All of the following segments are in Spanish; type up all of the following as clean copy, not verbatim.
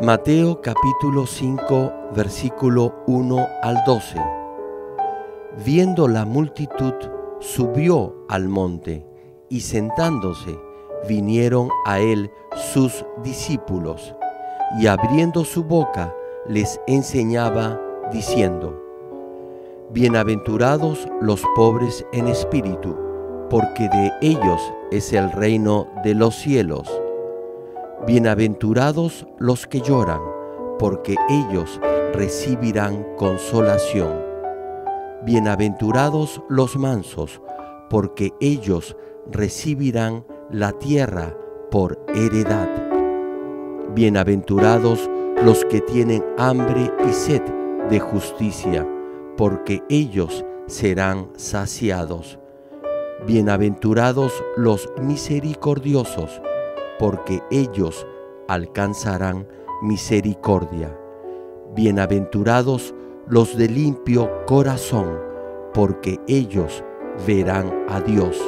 Mateo capítulo 5, versículo 1 al 12. Viendo la multitud, subió al monte, y sentándose, vinieron a él sus discípulos, y abriendo su boca, les enseñaba, diciendo: Bienaventurados los pobres en espíritu, porque de ellos es el reino de los cielos. Bienaventurados los que lloran, porque ellos recibirán consolación. Bienaventurados los mansos, porque ellos recibirán la tierra por heredad. Bienaventurados los que tienen hambre y sed de justicia, porque ellos serán saciados. Bienaventurados los misericordiosos, porque ellos alcanzarán misericordia. Bienaventurados los de limpio corazón, porque ellos verán a Dios.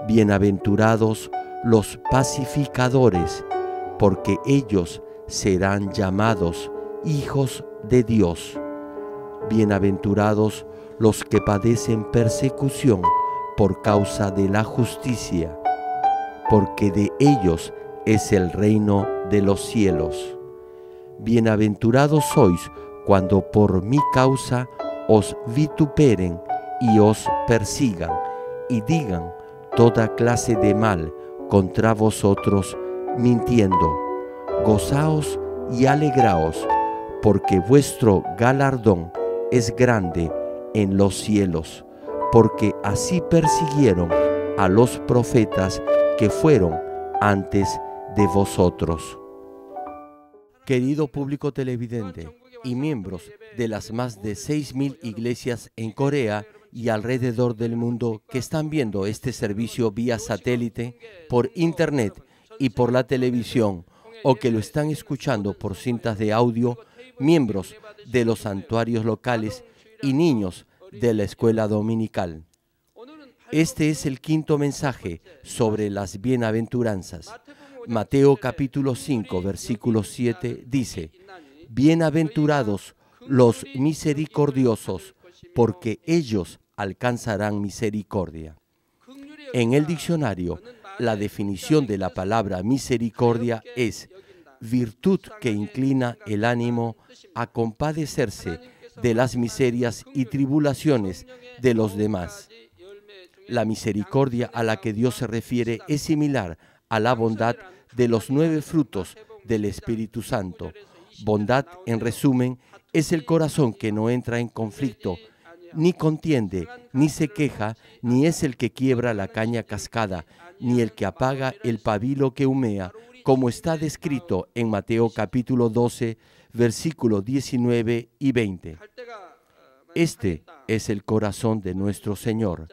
Bienaventurados los pacificadores, porque ellos serán llamados hijos de Dios. Bienaventurados los que padecen persecución por causa de la justicia, porque de ellos es el reino de los cielos. Bienaventurados sois cuando por mi causa os vituperen y os persigan, y digan toda clase de mal contra vosotros, mintiendo. Gozaos y alegraos, porque vuestro galardón es grande en los cielos, porque así persiguieron a los profetas que fueron antes de vosotros. Querido público televidente y miembros de las más de 6.000 iglesias en Corea y alrededor del mundo que están viendo este servicio vía satélite, por internet y por la televisión, o que lo están escuchando por cintas de audio, miembros de los santuarios locales y niños de la escuela dominical. Este es el quinto mensaje sobre las bienaventuranzas. Mateo capítulo 5, versículo 7 dice: Bienaventurados los misericordiosos, porque ellos alcanzarán misericordia. En el diccionario, la definición de la palabra misericordia es virtud que inclina el ánimo a compadecerse de las miserias y tribulaciones de los demás. La misericordia a la que Dios se refiere es similar a la bondad de los 9 frutos del Espíritu Santo. Bondad, en resumen, es el corazón que no entra en conflicto, ni contiende, ni se queja, ni es el que quiebra la caña cascada, ni el que apaga el pabilo que humea, como está descrito en Mateo capítulo 12, versículos 19 y 20. Este es el corazón de nuestro Señor.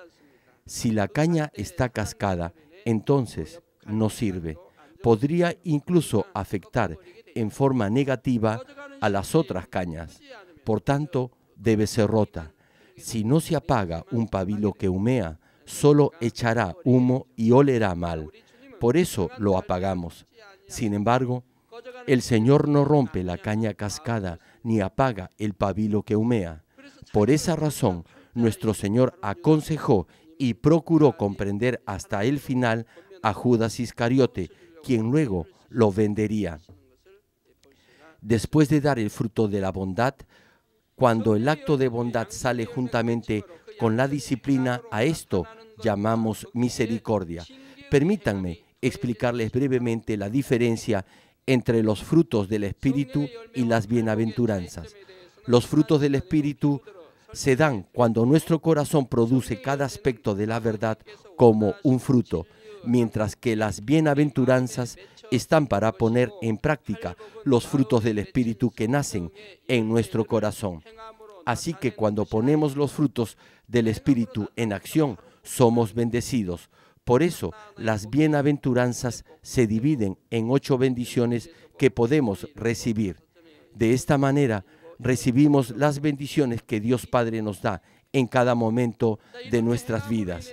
Si la caña está cascada, entonces no sirve. Podría incluso afectar en forma negativa a las otras cañas. Por tanto, debe ser rota. Si no se apaga un pabilo que humea, solo echará humo y olerá mal. Por eso lo apagamos. Sin embargo, el Señor no rompe la caña cascada ni apaga el pabilo que humea. Por esa razón, nuestro Señor aconsejó y procuró comprender hasta el final a Judas Iscariote, quien luego lo vendería. Después de dar el fruto de la bondad, cuando el acto de bondad sale juntamente con la disciplina, a esto llamamos misericordia. Permítanme explicarles brevemente la diferencia entre los frutos del Espíritu y las bienaventuranzas. Los frutos del Espíritu se dan cuando nuestro corazón produce cada aspecto de la verdad como un fruto, mientras que las bienaventuranzas están para poner en práctica los frutos del Espíritu que nacen en nuestro corazón. Así que cuando ponemos los frutos del Espíritu en acción, somos bendecidos. Por eso, las bienaventuranzas se dividen en 8 bendiciones que podemos recibir. De esta manera, recibimos las bendiciones que Dios Padre nos da en cada momento de nuestras vidas.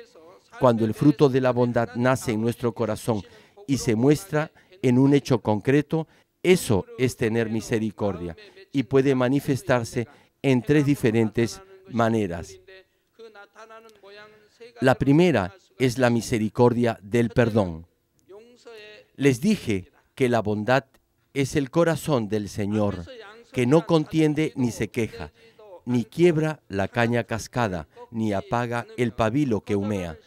Cuando el fruto de la bondad nace en nuestro corazón y se muestra en un hecho concreto, Eso es tener misericordia y puede manifestarse en tres diferentes maneras. La primera es la misericordia del perdón. Les dije que la bondad es el corazón del Señor, que no contiende ni se queja, ni quiebra la caña cascada, ni apaga el pabilo que humea.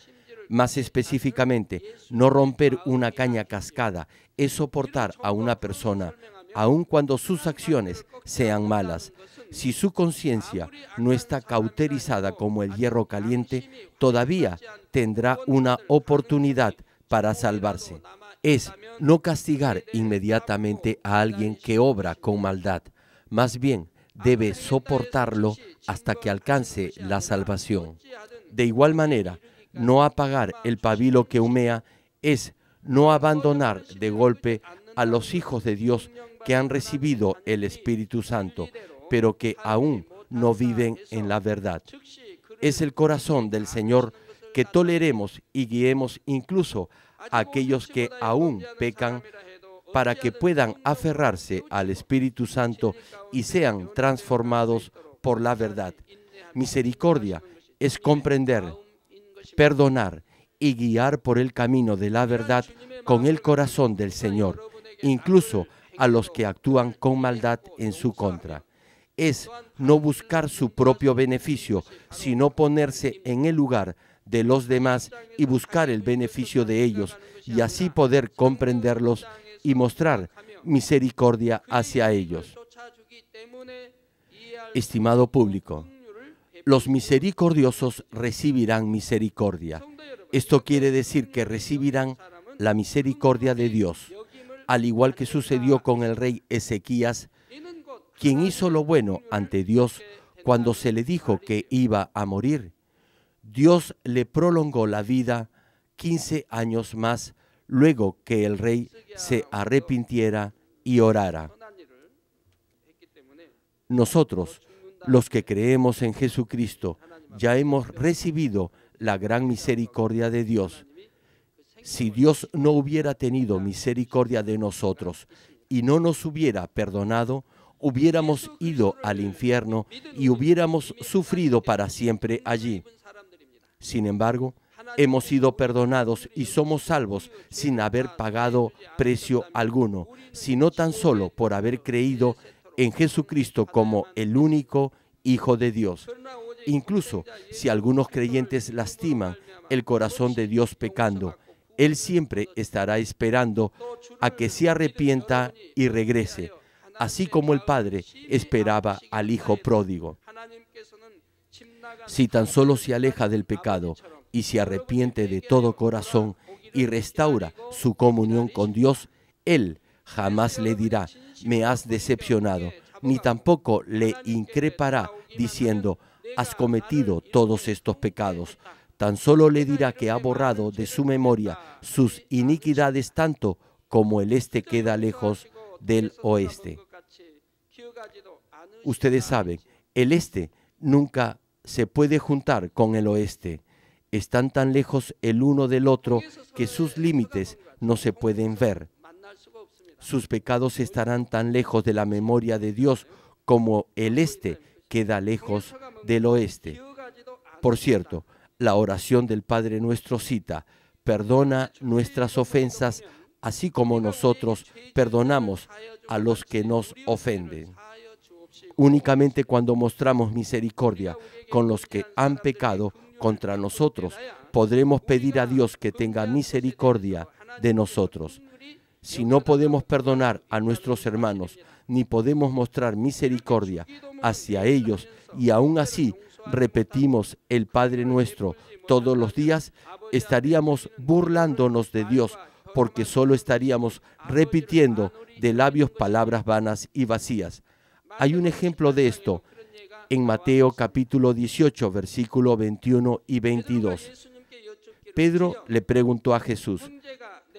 Más específicamente, no romper una caña cascada es soportar a una persona, aun cuando sus acciones sean malas. Si su conciencia no está cauterizada como el hierro caliente, todavía tendrá una oportunidad para salvarse. Es no castigar inmediatamente a alguien que obra con maldad. Más bien, debe soportarlo hasta que alcance la salvación. De igual manera, no apagar el pabilo que humea es no abandonar de golpe a los hijos de Dios que han recibido el Espíritu Santo, pero que aún no viven en la verdad. Es el corazón del Señor que toleremos y guiemos incluso a aquellos que aún pecan, para que puedan aferrarse al Espíritu Santo y sean transformados por la verdad. Misericordia es comprender, perdonar y guiar por el camino de la verdad con el corazón del Señor, incluso a los que actúan con maldad en su contra. Es no buscar su propio beneficio, sino ponerse en el lugar de los demás y buscar el beneficio de ellos, y así poder comprenderlos y mostrar misericordia hacia ellos. Estimado público, los misericordiosos recibirán misericordia. Esto quiere decir que recibirán la misericordia de Dios, al igual que sucedió con el rey Ezequías, quien hizo lo bueno ante Dios cuando se le dijo que iba a morir. Dios le prolongó la vida 15 años más luego que el rey se arrepintiera y orara. Nosotros, los que creemos en Jesucristo, ya hemos recibido la gran misericordia de Dios. Si Dios no hubiera tenido misericordia de nosotros y no nos hubiera perdonado, hubiéramos ido al infierno y hubiéramos sufrido para siempre allí. Sin embargo, hemos sido perdonados y somos salvos sin haber pagado precio alguno, sino tan solo por haber creído en Jesucristo como el único Hijo de Dios. Incluso si algunos creyentes lastiman el corazón de Dios pecando, Él siempre estará esperando a que se arrepienta y regrese, así como el Padre esperaba al Hijo pródigo. Si tan solo se aleja del pecado y se arrepiente de todo corazón y restaura su comunión con Dios, Él jamás le dirá, me has decepcionado, ni tampoco le increpará diciendo, has cometido todos estos pecados. Tan solo le dirá que ha borrado de su memoria sus iniquidades tanto como el este queda lejos del oeste. Ustedes saben, el este nunca se puede juntar con el oeste. Están tan lejos el uno del otro que sus límites no se pueden ver. Sus pecados estarán tan lejos de la memoria de Dios como el este queda lejos del oeste. Por cierto, la oración del Padre Nuestro cita, perdona nuestras ofensas, así como nosotros perdonamos a los que nos ofenden. Únicamente cuando mostramos misericordia con los que han pecado contra nosotros, podremos pedir a Dios que tenga misericordia de nosotros. Si no podemos perdonar a nuestros hermanos, ni podemos mostrar misericordia hacia ellos, y aún así repetimos el Padre Nuestro todos los días, estaríamos burlándonos de Dios, porque solo estaríamos repitiendo de labios palabras vanas y vacías. Hay un ejemplo de esto en Mateo capítulo 18, versículo 21 y 22. Pedro le preguntó a Jesús,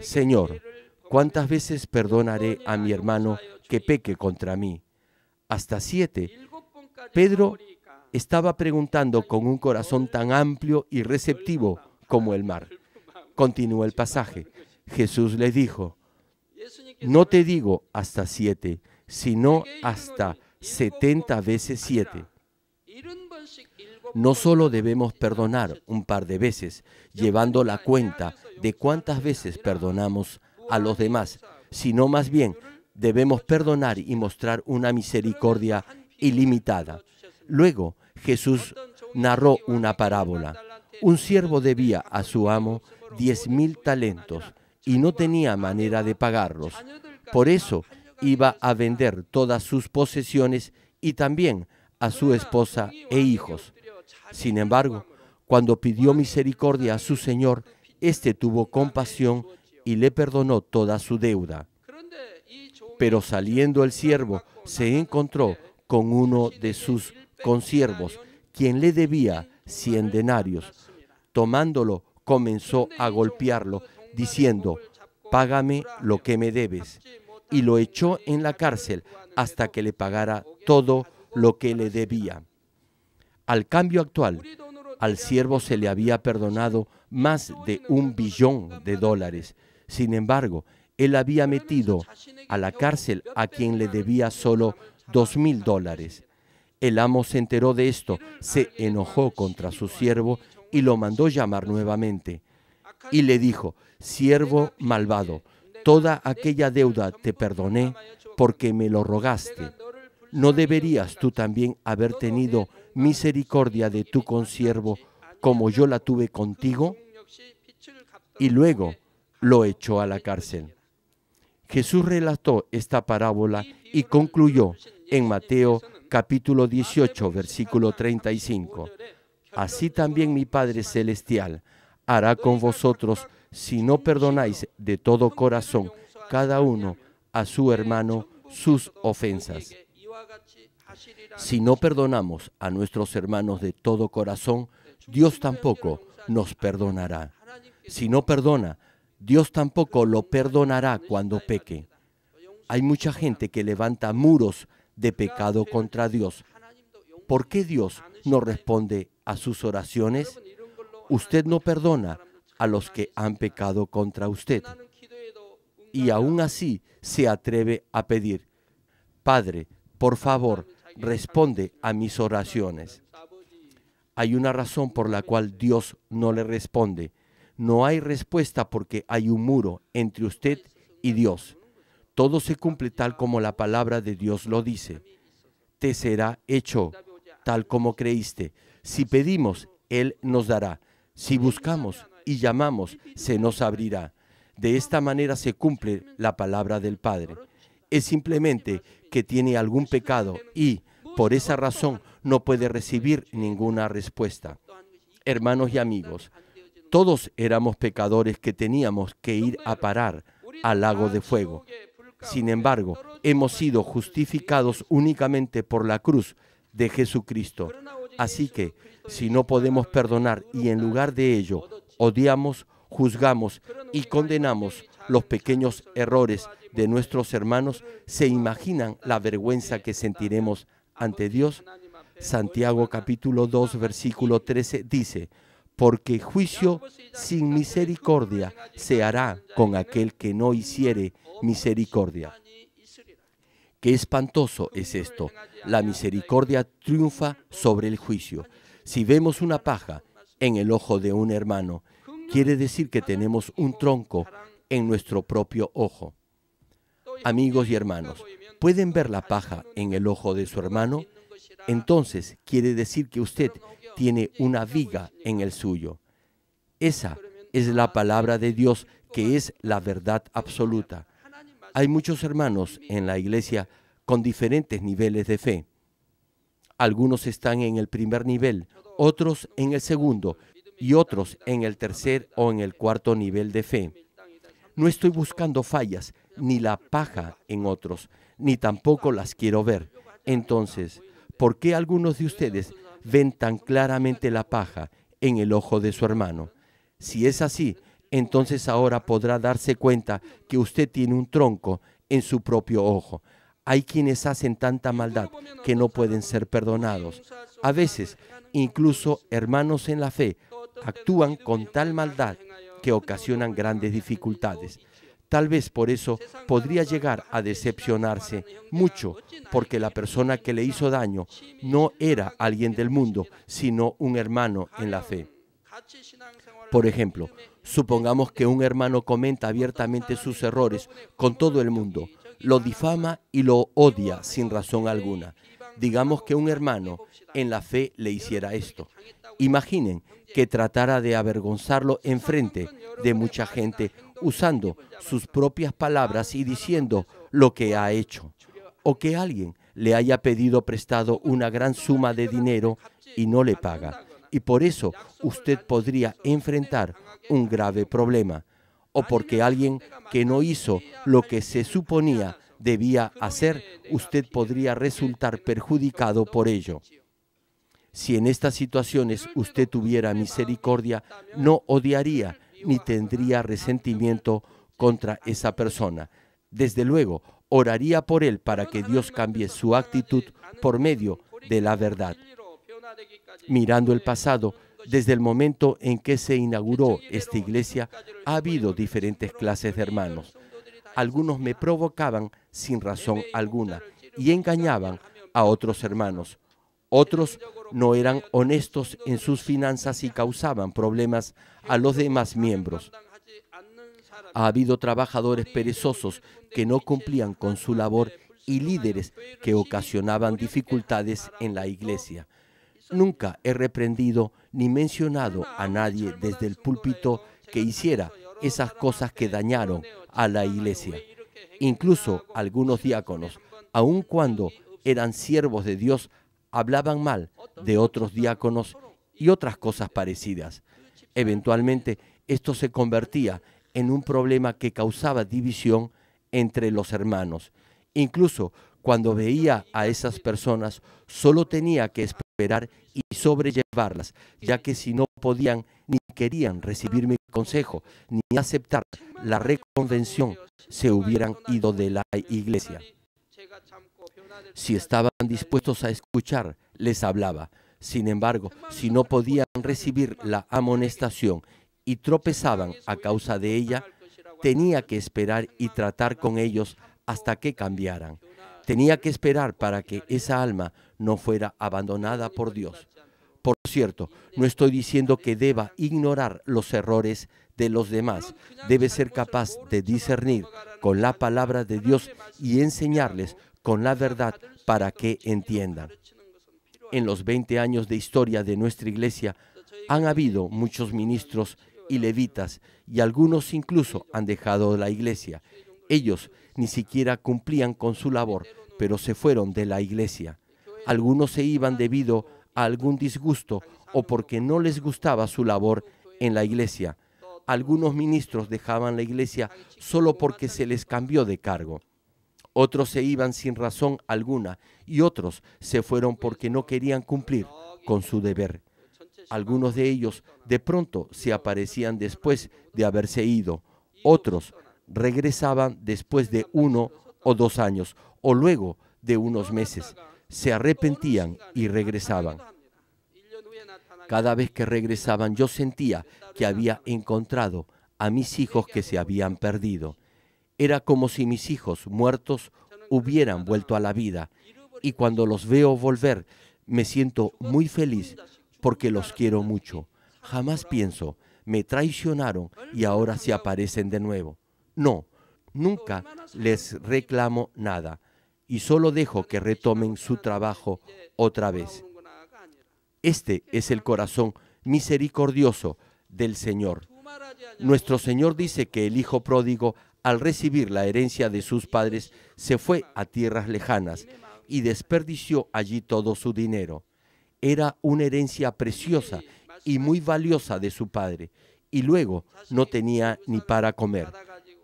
Señor, ¿cuántas veces perdonaré a mi hermano que peque contra mí? ¿Hasta 7? Pedro estaba preguntando con un corazón tan amplio y receptivo como el mar. Continúa el pasaje. Jesús le dijo, No te digo hasta 7, sino hasta 70 veces 7. No solo debemos perdonar un par de veces, llevando la cuenta de cuántas veces perdonamos a los demás, sino más bien debemos perdonar y mostrar una misericordia ilimitada. Luego, Jesús narró una parábola. Un siervo debía a su amo 10,000 talentos y no tenía manera de pagarlos. Por eso iba a vender todas sus posesiones y también a su esposa e hijos. Sin embargo, cuando pidió misericordia a su señor, éste tuvo compasión y le perdonó toda su deuda. Pero saliendo el siervo, se encontró con uno de sus consiervos, quien le debía 100 denarios. Tomándolo, comenzó a golpearlo, diciendo: «Págame lo que me debes». Y lo echó en la cárcel hasta que le pagara todo lo que le debía. Al cambio actual, al siervo se le había perdonado más de $1 billón. Sin embargo, él había metido a la cárcel a quien le debía solo $2,000. El amo se enteró de esto, se enojó contra su siervo y lo mandó llamar nuevamente. Y le dijo: «Siervo malvado, toda aquella deuda te perdoné porque me lo rogaste. ¿No deberías tú también haber tenido misericordia de tu consiervo como yo la tuve contigo?» Y luego lo echó a la cárcel. Jesús relató esta parábola y concluyó en Mateo capítulo 18, versículo 35. «Así también mi Padre Celestial hará con vosotros si no perdonáis de todo corazón cada uno a su hermano sus ofensas». Si no perdonamos a nuestros hermanos de todo corazón, Dios tampoco nos perdonará. Si no perdona, Dios tampoco lo perdonará cuando peque. Hay mucha gente que levanta muros de pecado contra Dios. ¿Por qué Dios no responde a sus oraciones? Usted no perdona a los que han pecado contra usted. Y aún así se atreve a pedir: «Padre, por favor, responde a mis oraciones». Hay una razón por la cual Dios no le responde. No hay respuesta porque hay un muro entre usted y Dios. Todo se cumple tal como la palabra de Dios lo dice. Te será hecho tal como creíste. Si pedimos, Él nos dará. Si buscamos y llamamos, se nos abrirá. De esta manera se cumple la palabra del Padre. Es simplemente que tiene algún pecado y, por esa razón, no puede recibir ninguna respuesta. Hermanos y amigos, todos éramos pecadores que teníamos que ir a parar al lago de fuego. Sin embargo, hemos sido justificados únicamente por la cruz de Jesucristo. Así que, si no podemos perdonar y en lugar de ello odiamos, juzgamos y condenamos los pequeños errores de nuestros hermanos, ¿se imaginan la vergüenza que sentiremos ante Dios? Santiago capítulo 2, versículo 13 dice: «Porque juicio sin misericordia se hará con aquel que no hiciere misericordia». Qué espantoso es esto. La misericordia triunfa sobre el juicio. Si vemos una paja en el ojo de un hermano, quiere decir que tenemos un tronco en nuestro propio ojo. Amigos y hermanos, ¿pueden ver la paja en el ojo de su hermano? Entonces quiere decir que usted tiene una viga en el suyo. Esa es la palabra de Dios, que es la verdad absoluta. Hay muchos hermanos en la iglesia con diferentes niveles de fe. Algunos están en el primer nivel, otros en el segundo y otros en el tercer o en el cuarto nivel de fe. No estoy buscando fallas ni la paja en otros, ni tampoco las quiero ver. Entonces, ¿por qué algunos de ustedes ven tan claramente la paja en el ojo de su hermano? Si es así, entonces ahora podrá darse cuenta que usted tiene un tronco en su propio ojo. Hay quienes hacen tanta maldad que no pueden ser perdonados. A veces, incluso hermanos en la fe actúan con tal maldad que ocasionan grandes dificultades. Tal vez por eso podría llegar a decepcionarse mucho, porque la persona que le hizo daño no era alguien del mundo, sino un hermano en la fe. Por ejemplo, supongamos que un hermano comenta abiertamente sus errores con todo el mundo, lo difama y lo odia sin razón alguna. Digamos que un hermano en la fe le hiciera esto. Imaginen que tratara de avergonzarlo enfrente de mucha gente usando sus propias palabras y diciendo lo que ha hecho. O que alguien le haya pedido prestado una gran suma de dinero y no le paga. Y por eso usted podría enfrentar un grave problema. O porque alguien que no hizo lo que se suponía debía hacer, usted podría resultar perjudicado por ello. Si en estas situaciones usted tuviera misericordia, no odiaría ni tendría resentimiento contra esa persona. Desde luego, oraría por él para que Dios cambie su actitud por medio de la verdad. Mirando el pasado, desde el momento en que se inauguró esta iglesia, ha habido diferentes clases de hermanos. Algunos me provocaban sin razón alguna y engañaban a otros hermanos. Otros no eran honestos en sus finanzas y causaban problemas a los demás miembros. Ha habido trabajadores perezosos que no cumplían con su labor y líderes que ocasionaban dificultades en la iglesia. Nunca he reprendido ni mencionado a nadie desde el púlpito que hiciera esas cosas que dañaron a la iglesia. Incluso algunos diáconos, aun cuando eran siervos de Dios, hablaban mal de otros diáconos y otras cosas parecidas. Eventualmente, esto se convertía en un problema que causaba división entre los hermanos. Incluso cuando veía a esas personas, solo tenía que esperar y sobrellevarlas, ya que si no podían ni querían recibir mi consejo, ni aceptar la reconvención, se hubieran ido de la iglesia. Si estaban dispuestos a escuchar, les hablaba. Sin embargo, si no podían recibir la amonestación y tropezaban a causa de ella, tenía que esperar y tratar con ellos hasta que cambiaran. Tenía que esperar para que esa alma no fuera abandonada por Dios. Por cierto, no estoy diciendo que deba ignorar los errores de los demás. Debe ser capaz de discernir con la palabra de Dios y enseñarles con la verdad para que entiendan. En los 20 años de historia de nuestra iglesia han habido muchos ministros y levitas y algunos incluso han dejado la iglesia. Ellos ni siquiera cumplían con su labor, pero se fueron de la iglesia. Algunos se iban debido a algún disgusto o porque no les gustaba su labor en la iglesia. Algunos ministros dejaban la iglesia solo porque se les cambió de cargo. Otros se iban sin razón alguna y otros se fueron porque no querían cumplir con su deber. Algunos de ellos de pronto se aparecían después de haberse ido. Otros regresaban después de 1 o 2 años o luego de unos meses. Se arrepentían y regresaban. Cada vez que regresaban yo sentía que había encontrado a mis hijos que se habían perdido. Era como si mis hijos muertos hubieran vuelto a la vida. Y cuando los veo volver, me siento muy feliz porque los quiero mucho. Jamás pienso, me traicionaron y ahora se aparecen de nuevo. No, nunca les reclamo nada y solo dejo que retomen su trabajo otra vez. Este es el corazón misericordioso del Señor. Nuestro Señor dice que el hijo pródigo, al recibir la herencia de sus padres, se fue a tierras lejanas y desperdició allí todo su dinero. Era una herencia preciosa y muy valiosa de su padre, y luego no tenía ni para comer.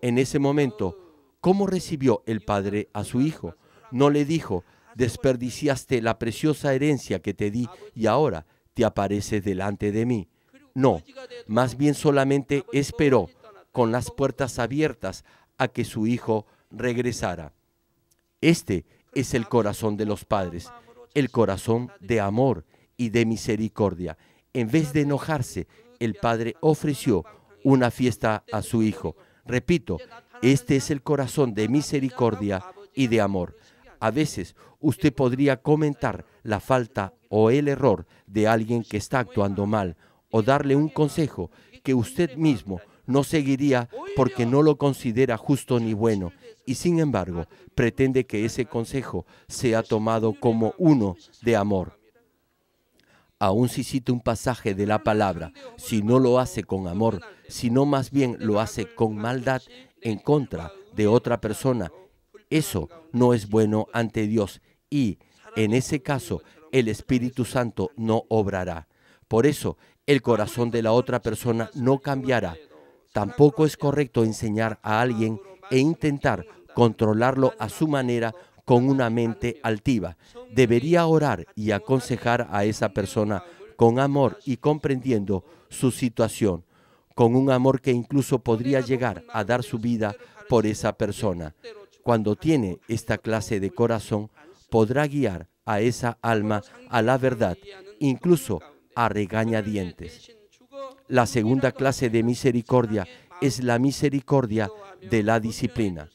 En ese momento, ¿cómo recibió el padre a su hijo? No le dijo: desperdiciaste la preciosa herencia que te di y ahora te apareces delante de mí. No, más bien solamente esperó con las puertas abiertas a que su hijo regresara. Este es el corazón de los padres, el corazón de amor y de misericordia. En vez de enojarse, el padre ofreció una fiesta a su hijo. Repito, Este es el corazón de misericordia y de amor. A veces usted podría comentar la falta o el error de alguien que está actuando mal o darle un consejo que usted mismo no seguiría porque no lo considera justo ni bueno, y sin embargo pretende que ese consejo sea tomado como uno de amor. Aun si cita un pasaje de la palabra, si no lo hace con amor, sino más bien lo hace con maldad en contra de otra persona, eso no es bueno ante Dios y, en ese caso, el Espíritu Santo no obrará. Por eso, el corazón de la otra persona no cambiará. Tampoco es correcto enseñar a alguien e intentar controlarlo a su manera con una mente altiva. Debería orar y aconsejar a esa persona con amor y comprendiendo su situación, con un amor que incluso podría llegar a dar su vida por esa persona. Cuando tiene esta clase de corazón, podrá guiar a esa alma a la verdad, incluso a regañadientes. La segunda clase de misericordia es la misericordia de la disciplina.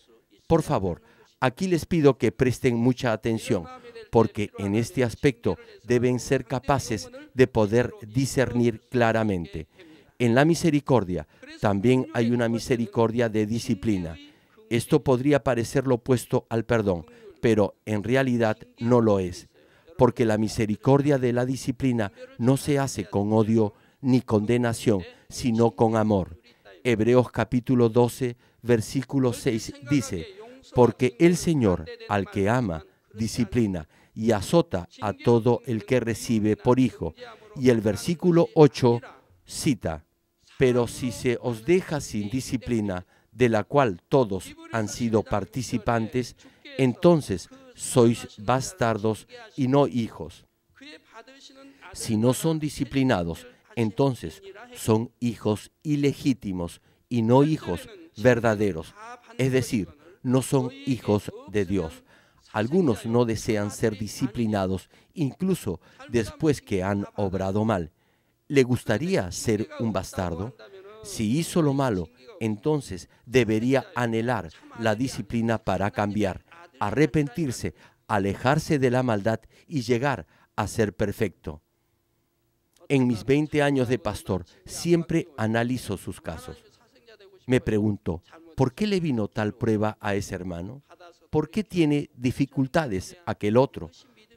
Por favor, aquí les pido que presten mucha atención, porque en este aspecto deben ser capaces de poder discernir claramente. En la misericordia también hay una misericordia de disciplina. Esto podría parecer lo opuesto al perdón, pero en realidad no lo es, porque la misericordia de la disciplina no se hace con odio ni condenación, sino con amor. Hebreos capítulo 12, versículo 6 dice, porque el Señor al que ama, disciplina y azota a todo el que recibe por hijo. Y el versículo 8 cita, pero si se os deja sin disciplina, de la cual todos han sido participantes, entonces sois bastardos y no hijos. Si no son disciplinados, entonces son hijos ilegítimos y no hijos verdaderos, es decir, no son hijos de Dios. Algunos no desean ser disciplinados incluso después que han obrado mal. ¿Le gustaría ser un bastardo? Si hizo lo malo, entonces debería anhelar la disciplina para cambiar, arrepentirse, alejarse de la maldad y llegar a ser perfecto. En mis 20 años de pastor, siempre analizo sus casos. Me pregunto, ¿por qué le vino tal prueba a ese hermano? ¿Por qué tiene dificultades aquel otro?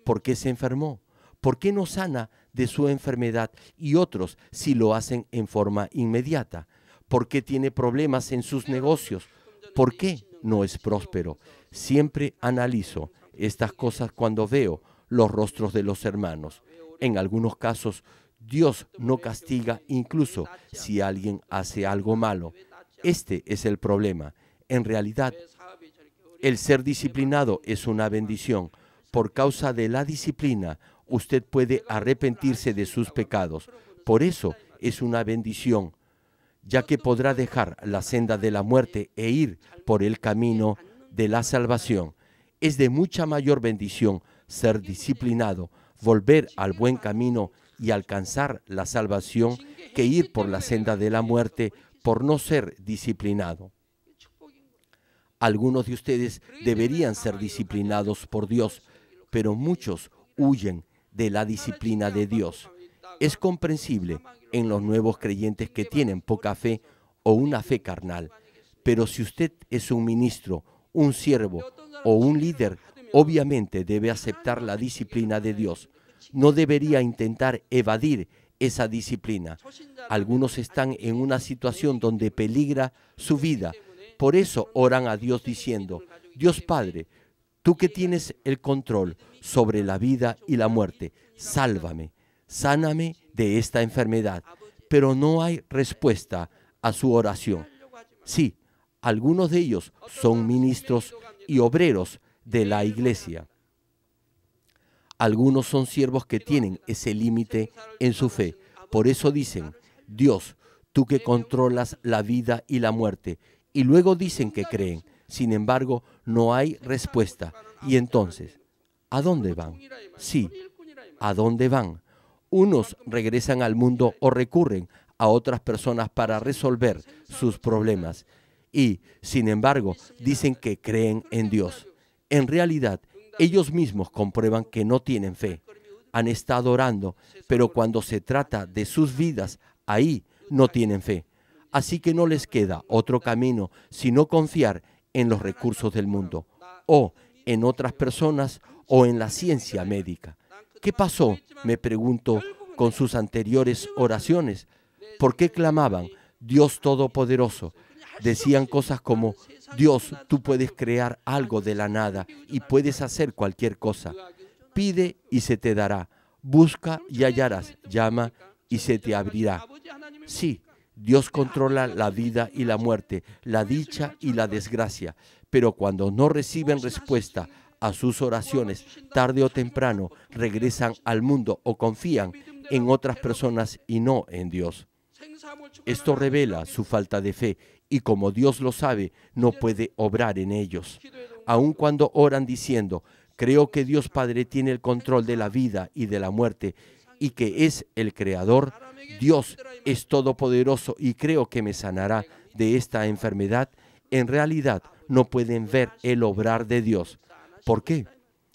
¿Por qué se enfermó? ¿Por qué no sana de su enfermedad y otros si lo hacen en forma inmediata? ¿Por qué tiene problemas en sus negocios? ¿Por qué no es próspero? Siempre analizo estas cosas cuando veo los rostros de los hermanos. En algunos casos, Dios no castiga incluso si alguien hace algo malo. Este es el problema. En realidad, el ser disciplinado es una bendición. Por causa de la disciplina, usted puede arrepentirse de sus pecados. Por eso es una bendición, ya que podrá dejar la senda de la muerte e ir por el camino de la salvación. Es de mucha mayor bendición ser disciplinado, volver al buen camino y alcanzar la salvación que ir por la senda de la muerte por no ser disciplinado. Algunos de ustedes deberían ser disciplinados por Dios, pero muchos huyen de la disciplina de Dios. Es comprensible en los nuevos creyentes que tienen poca fe o una fe carnal, pero si usted es un ministro, un siervo o un líder, obviamente debe aceptar la disciplina de Dios. No debería intentar evadir esa disciplina. Algunos están en una situación donde peligra su vida. Por eso oran a Dios diciendo, Dios Padre, tú que tienes el control sobre la vida y la muerte, sálvame, sáname de esta enfermedad. Pero no hay respuesta a su oración. Sí, algunos de ellos son ministros y obreros de la iglesia. Algunos son siervos que tienen ese límite en su fe. Por eso dicen, Dios, tú que controlas la vida y la muerte. Y luego dicen que creen. Sin embargo, no hay respuesta. Y entonces, ¿a dónde van? Sí, ¿a dónde van? Unos regresan al mundo o recurren a otras personas para resolver sus problemas. y, sin embargo, dicen que creen en Dios. En realidad, ellos mismos comprueban que no tienen fe. Han estado orando, pero cuando se trata de sus vidas, ahí no tienen fe. Así que no les queda otro camino sino confiar en los recursos del mundo, o en otras personas, o en la ciencia médica. ¿Qué pasó? Me pregunto con sus anteriores oraciones. ¿Por qué clamaban, Dios Todopoderoso? Decían cosas como, Dios, tú puedes crear algo de la nada y puedes hacer cualquier cosa. Pide y se te dará. Busca y hallarás. Llama y se te abrirá. Sí, Dios controla la vida y la muerte, la dicha y la desgracia, pero cuando no reciben respuesta a sus oraciones, tarde o temprano regresan al mundo o confían en otras personas y no en Dios. Esto revela su falta de fe y como Dios lo sabe, no puede obrar en ellos. Aun cuando oran diciendo, creo que Dios Padre tiene el control de la vida y de la muerte y que es el Creador, Dios es todopoderoso y creo que me sanará de esta enfermedad, en realidad no pueden ver el obrar de Dios. ¿Por qué?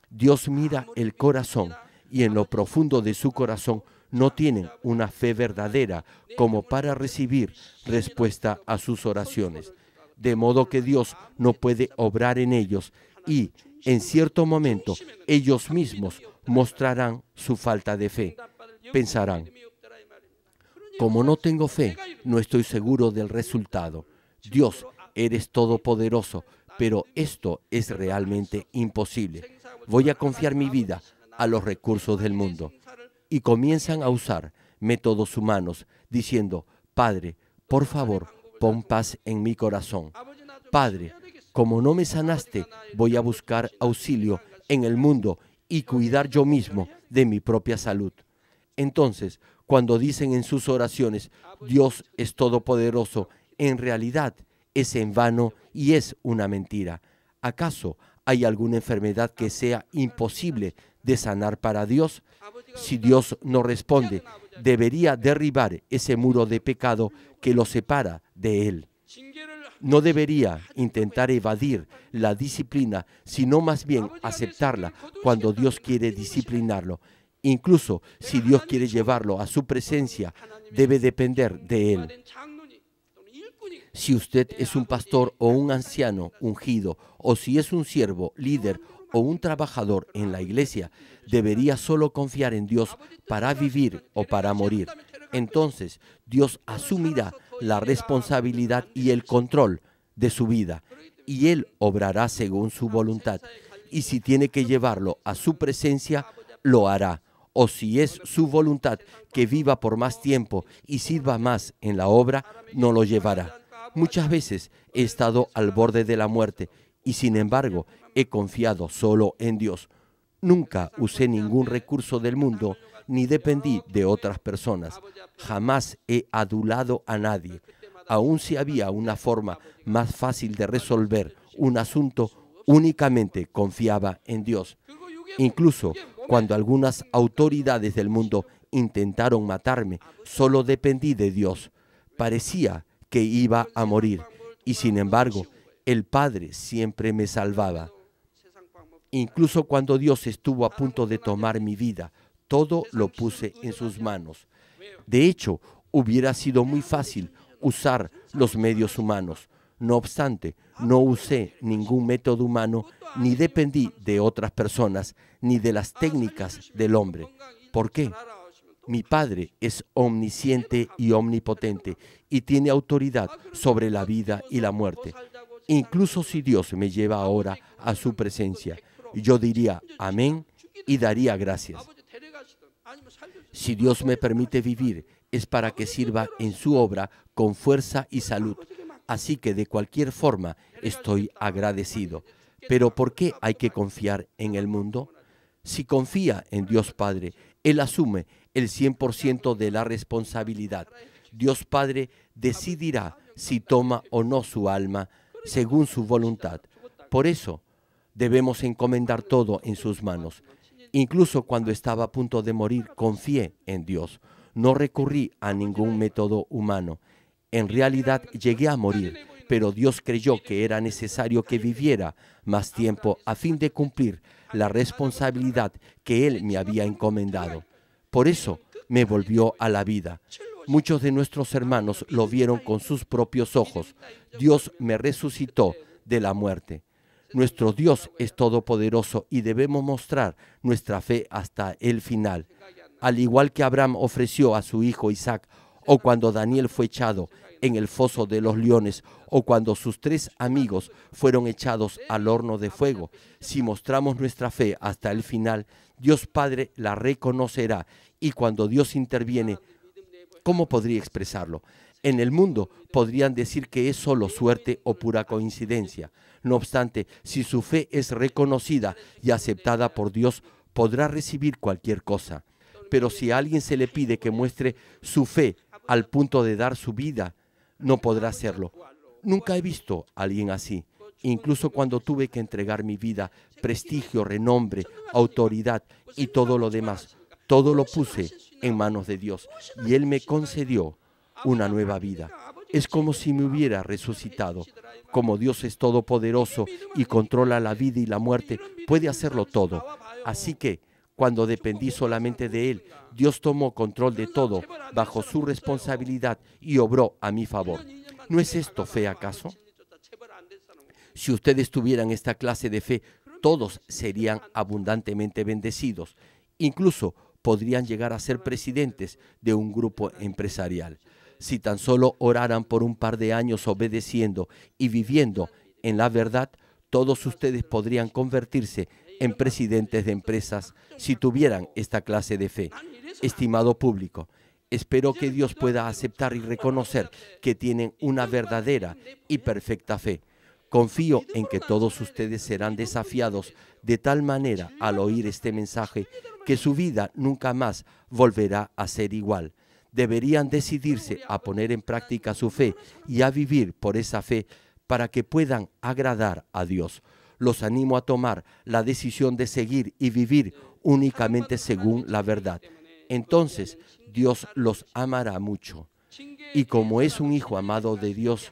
Dios mira el corazón y en lo profundo de su corazón no tienen una fe verdadera como para recibir respuesta a sus oraciones. De modo que Dios no puede obrar en ellos y, en cierto momento, ellos mismos mostrarán su falta de fe. Pensarán, como no tengo fe, no estoy seguro del resultado. Dios, eres todopoderoso, pero esto es realmente imposible. Voy a confiar mi vida a los recursos del mundo. Y comienzan a usar métodos humanos, diciendo, Padre, por favor, pon paz en mi corazón. Padre, como no me sanaste, voy a buscar auxilio en el mundo y cuidar yo mismo de mi propia salud. Entonces, cuando dicen en sus oraciones, Dios es todopoderoso, en realidad es en vano y es una mentira. ¿Acaso hay alguna enfermedad que sea imposible de sanar para Dios? Si Dios no responde, debería derribar ese muro de pecado que lo separa de Él. No debería intentar evadir la disciplina, sino más bien aceptarla cuando Dios quiere disciplinarlo. Incluso si Dios quiere llevarlo a su presencia, debe depender de Él. Si usted es un pastor o un anciano ungido, o si es un siervo, líder o un trabajador en la iglesia, debería solo confiar en Dios para vivir o para morir. Entonces, Dios asumirá la responsabilidad y el control de su vida, y Él obrará según su voluntad. Y si tiene que llevarlo a su presencia, lo hará. O si es su voluntad que viva por más tiempo y sirva más en la obra, no lo llevará. Muchas veces he estado al borde de la muerte y sin embargo he confiado solo en Dios. Nunca usé ningún recurso del mundo ni dependí de otras personas. Jamás he adulado a nadie. Aun si había una forma más fácil de resolver un asunto, únicamente confiaba en Dios. Incluso cuando algunas autoridades del mundo intentaron matarme, solo dependí de Dios. Parecía que iba a morir y sin embargo, el Padre siempre me salvaba. Incluso cuando Dios estuvo a punto de tomar mi vida, todo lo puse en sus manos. De hecho, hubiera sido muy fácil usar los medios humanos. No obstante, no usé ningún método humano, ni dependí de otras personas, ni de las técnicas del hombre. ¿Por qué? Mi Padre es omnisciente y omnipotente y tiene autoridad sobre la vida y la muerte. Incluso si Dios me lleva ahora a su presencia, yo diría amén y daría gracias. Si Dios me permite vivir, es para que sirva en su obra con fuerza y salud. Así que de cualquier forma estoy agradecido. Pero ¿por qué hay que confiar en el mundo? Si confía en Dios Padre, Él asume el 100% de la responsabilidad. Dios Padre decidirá si toma o no su alma según su voluntad. Por eso debemos encomendar todo en sus manos. Incluso cuando estaba a punto de morir, confié en Dios. No recurrí a ningún método humano. En realidad llegué a morir, pero Dios creyó que era necesario que viviera más tiempo a fin de cumplir la responsabilidad que Él me había encomendado. Por eso me volvió a la vida. Muchos de nuestros hermanos lo vieron con sus propios ojos. Dios me resucitó de la muerte. Nuestro Dios es todopoderoso y debemos mostrar nuestra fe hasta el final. Al igual que Abraham ofreció a su hijo Isaac, o cuando Daniel fue echado en el foso de los leones, o cuando sus 3 amigos fueron echados al horno de fuego. Si mostramos nuestra fe hasta el final, Dios Padre la reconocerá. Y cuando Dios interviene, ¿cómo podría expresarlo? En el mundo podrían decir que es solo suerte o pura coincidencia. No obstante, si su fe es reconocida y aceptada por Dios, podrá recibir cualquier cosa. Pero si a alguien se le pide que muestre su fe al punto de dar su vida, no podrá hacerlo. Nunca he visto a alguien así. Incluso cuando tuve que entregar mi vida, prestigio, renombre, autoridad y todo lo demás, todo lo puse en manos de Dios y Él me concedió una nueva vida. Es como si me hubiera resucitado. Como Dios es todopoderoso y controla la vida y la muerte, puede hacerlo todo. Así que, cuando dependí solamente de Él, Dios tomó control de todo bajo su responsabilidad y obró a mi favor. ¿No es esto fe acaso? Si ustedes tuvieran esta clase de fe, todos serían abundantemente bendecidos. Incluso podrían llegar a ser presidentes de un grupo empresarial. Si tan solo oraran por un par de años obedeciendo y viviendo en la verdad, todos ustedes podrían convertirse en presidentes de empresas si tuvieran esta clase de fe. Estimado público, espero que Dios pueda aceptar y reconocer que tienen una verdadera y perfecta fe. Confío en que todos ustedes serán desafiados de tal manera al oír este mensaje que su vida nunca más volverá a ser igual. Deberían decidirse a poner en práctica su fe y a vivir por esa fe para que puedan agradar a Dios. Los animo a tomar la decisión de seguir y vivir únicamente según la verdad. Entonces Dios los amará mucho. Y como es un hijo amado de Dios,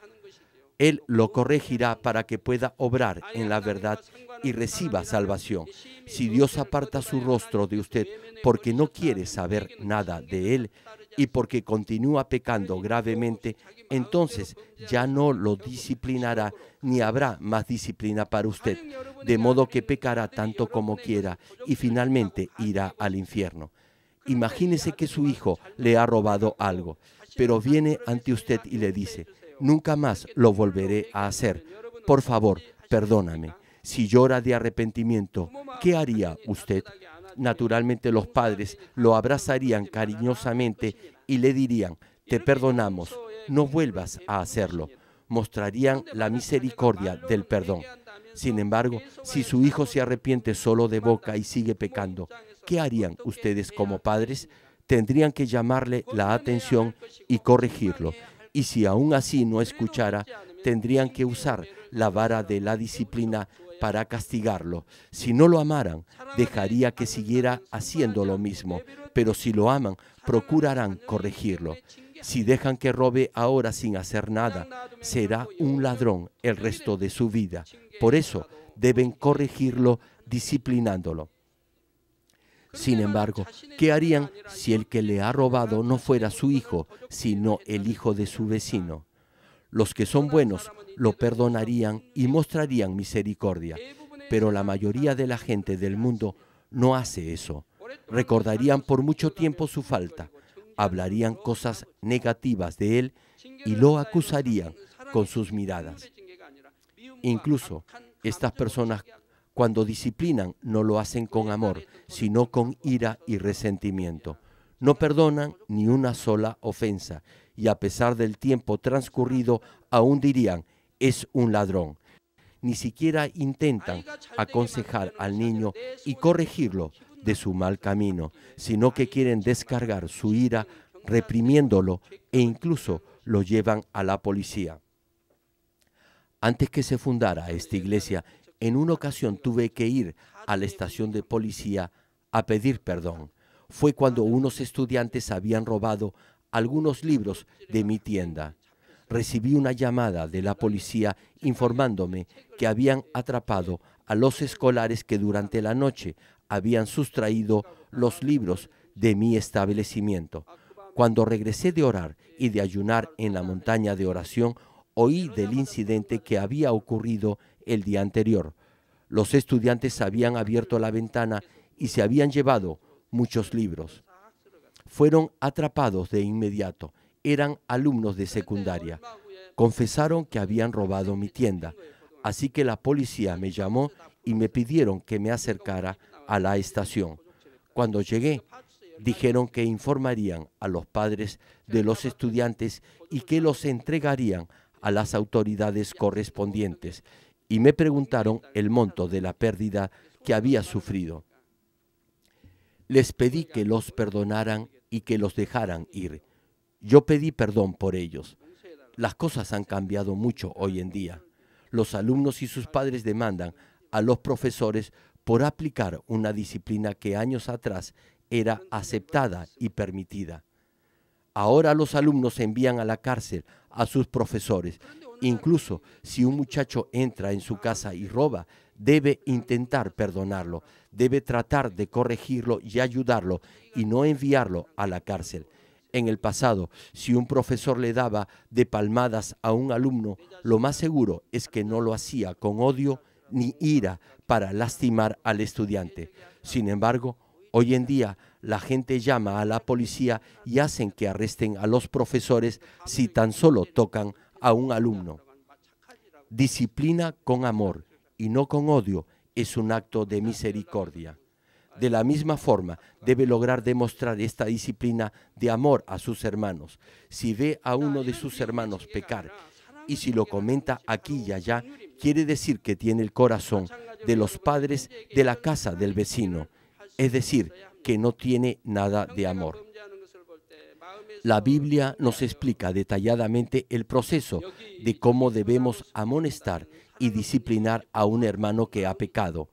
Él lo corregirá para que pueda obrar en la verdad y reciba salvación. Si Dios aparta su rostro de usted porque no quiere saber nada de Él y porque continúa pecando gravemente, entonces ya no lo disciplinará ni habrá más disciplina para usted, de modo que pecará tanto como quiera y finalmente irá al infierno. Imagínese que su hijo le ha robado algo, pero viene ante usted y le dice: nunca más lo volveré a hacer. Por favor, perdóname. Si llora de arrepentimiento, ¿qué haría usted? Naturalmente los padres lo abrazarían cariñosamente y le dirían: te perdonamos, no vuelvas a hacerlo. Mostrarían la misericordia del perdón. Sin embargo, si su hijo se arrepiente solo de boca y sigue pecando, ¿qué harían ustedes como padres? Tendrían que llamarle la atención y corregirlo. Y si aún así no escuchara, tendrían que usar la vara de la disciplina para castigarlo. Si no lo amaran, dejaría que siguiera haciendo lo mismo, pero si lo aman, procurarán corregirlo. Si dejan que robe ahora sin hacer nada, será un ladrón el resto de su vida. Por eso deben corregirlo disciplinándolo. Sin embargo, ¿qué harían si el que le ha robado no fuera su hijo, sino el hijo de su vecino? Los que son buenos lo perdonarían y mostrarían misericordia, pero la mayoría de la gente del mundo no hace eso. Recordarían por mucho tiempo su falta, hablarían cosas negativas de él y lo acusarían con sus miradas. Incluso estas personas, cuando disciplinan, no lo hacen con amor, sino con ira y resentimiento. No perdonan ni una sola ofensa y a pesar del tiempo transcurrido, aún dirían: es un ladrón. Ni siquiera intentan aconsejar al niño y corregirlo de su mal camino, sino que quieren descargar su ira reprimiéndolo e incluso lo llevan a la policía. Antes que se fundara esta iglesia, en una ocasión tuve que ir a la estación de policía a pedir perdón. Fue cuando unos estudiantes habían robado algunos libros de mi tienda. recibí una llamada de la policía informándome que habían atrapado a los escolares que durante la noche habían sustraído los libros de mi establecimiento. Cuando regresé de orar y de ayunar en la montaña de oración, oí del incidente que había ocurrido el día anterior. Los estudiantes habían abierto la ventana y se habían llevado muchos libros. Fueron atrapados de inmediato. Eran alumnos de secundaria. Confesaron que habían robado mi tienda. Así que la policía me llamó y me pidieron que me acercara a la estación. Cuando llegué, dijeron que informarían a los padres de los estudiantes y que los entregarían a las autoridades correspondientes, y me preguntaron el monto de la pérdida que había sufrido. Les pedí que los perdonaran y que los dejaran ir. Yo pedí perdón por ellos. Las cosas han cambiado mucho hoy en día. Los alumnos y sus padres demandan a los profesores por aplicar una disciplina que años atrás era aceptada y permitida. Ahora los alumnos envían a la cárcel a sus profesores. Incluso si un muchacho entra en su casa y roba, debe intentar perdonarlo, debe tratar de corregirlo y ayudarlo y no enviarlo a la cárcel. En el pasado, si un profesor le daba de palmadas a un alumno, lo más seguro es que no lo hacía con odio ni ira para lastimar al estudiante. Sin embargo, hoy en día la gente llama a la policía y hacen que arresten a los profesores si tan solo tocan a un alumno. Disciplina con amor y no con odio es un acto de misericordia. De la misma forma, debe lograr demostrar esta disciplina de amor a sus hermanos. Si ve a uno de sus hermanos pecar y si lo comenta aquí y allá, quiere decir que tiene el corazón de los padres de la casa del vecino, es decir, que no tiene nada de amor. La Biblia nos explica detalladamente el proceso de cómo debemos amonestar y disciplinar a un hermano que ha pecado.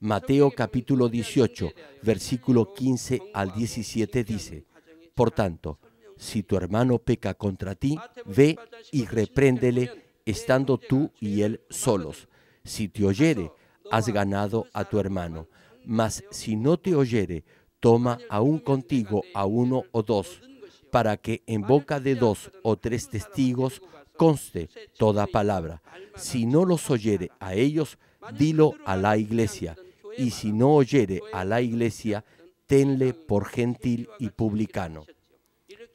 Mateo capítulo 18, versículo 15 al 17 dice: Por tanto, si tu hermano peca contra ti, ve y repréndele estando tú y él solos. Si te oyere, has ganado a tu hermano. Mas si no te oyere, toma aún contigo a uno o dos, para que en boca de 2 o 3 testigos conste toda palabra. Si no los oyere a ellos, dilo a la iglesia. Y si no oyere a la iglesia, tenle por gentil y publicano.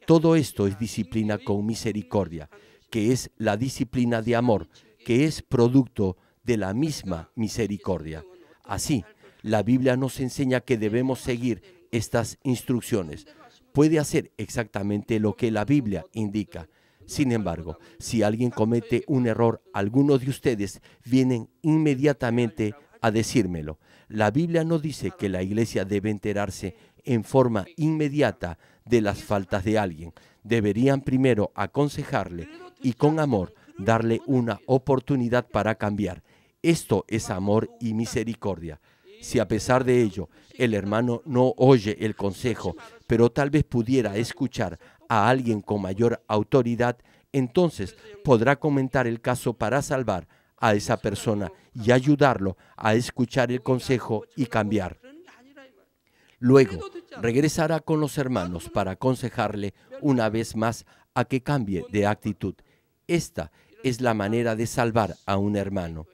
Todo esto es disciplina con misericordia, que es la disciplina de amor, que es producto de la misma misericordia. Así, la Biblia nos enseña que debemos seguir estas instrucciones. Puede hacer exactamente lo que la Biblia indica. Sin embargo, si alguien comete un error, algunos de ustedes vienen inmediatamente a decírmelo. La Biblia no dice que la iglesia debe enterarse en forma inmediata de las faltas de alguien. Deberían primero aconsejarle y con amor darle una oportunidad para cambiar. Esto es amor y misericordia. Si a pesar de ello el hermano no oye el consejo, pero tal vez pudiera escuchar a alguien con mayor autoridad, entonces podrá comentar el caso para salvar a esa persona y ayudarlo a escuchar el consejo y cambiar. Luego, regresará con los hermanos para aconsejarle una vez más a que cambie de actitud. Esta es la manera de salvar a un hermano.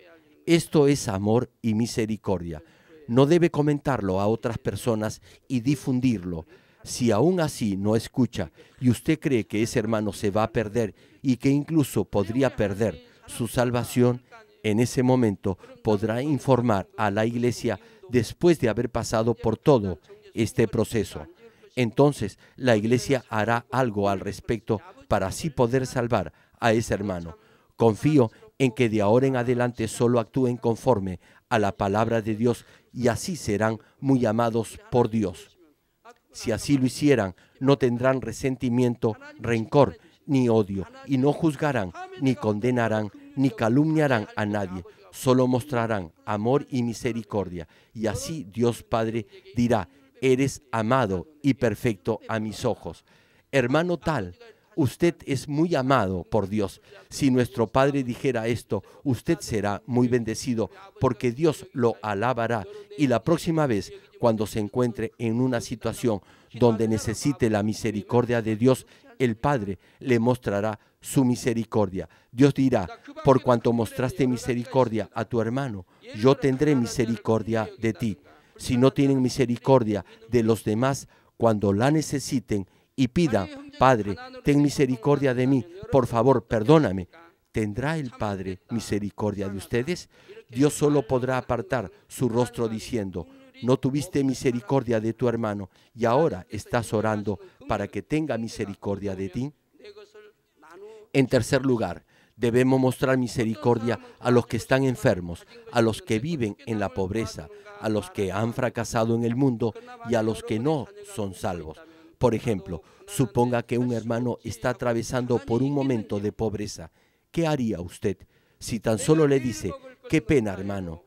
Esto es amor y misericordia. No debe comentarlo a otras personas y difundirlo. Si aún así no escucha y usted cree que ese hermano se va a perder y que incluso podría perder su salvación, en ese momento podrá informar a la iglesia después de haber pasado por todo este proceso. Entonces, la iglesia hará algo al respecto para así poder salvar a ese hermano. Confío en que de ahora en adelante solo actúen conforme a la palabra de Dios y así serán muy amados por Dios. Si así lo hicieran, no tendrán resentimiento, rencor ni odio, y no juzgarán, ni condenarán, ni calumniarán a nadie. Solo mostrarán amor y misericordia. Y así Dios Padre dirá: eres amado y perfecto a mis ojos. Hermano tal, usted es muy amado por Dios. Si nuestro Padre dijera esto, usted será muy bendecido porque Dios lo alabará. Y la próxima vez, cuando se encuentre en una situación donde necesite la misericordia de Dios, el Padre le mostrará su misericordia. Dios dirá, por cuanto mostraste misericordia a tu hermano, yo tendré misericordia de ti. Si no tienen misericordia de los demás, cuando la necesiten y pidan, Padre, ten misericordia de mí, por favor, perdóname, ¿tendrá el Padre misericordia de ustedes? Dios solo podrá apartar su rostro diciendo, no tuviste misericordia de tu hermano y ahora estás orando para que tenga misericordia de ti. En tercer lugar, debemos mostrar misericordia a los que están enfermos, a los que viven en la pobreza, a los que han fracasado en el mundo y a los que no son salvos. Por ejemplo, suponga que un hermano está atravesando por un momento de pobreza. ¿Qué haría usted si tan solo le dice, qué pena, hermano?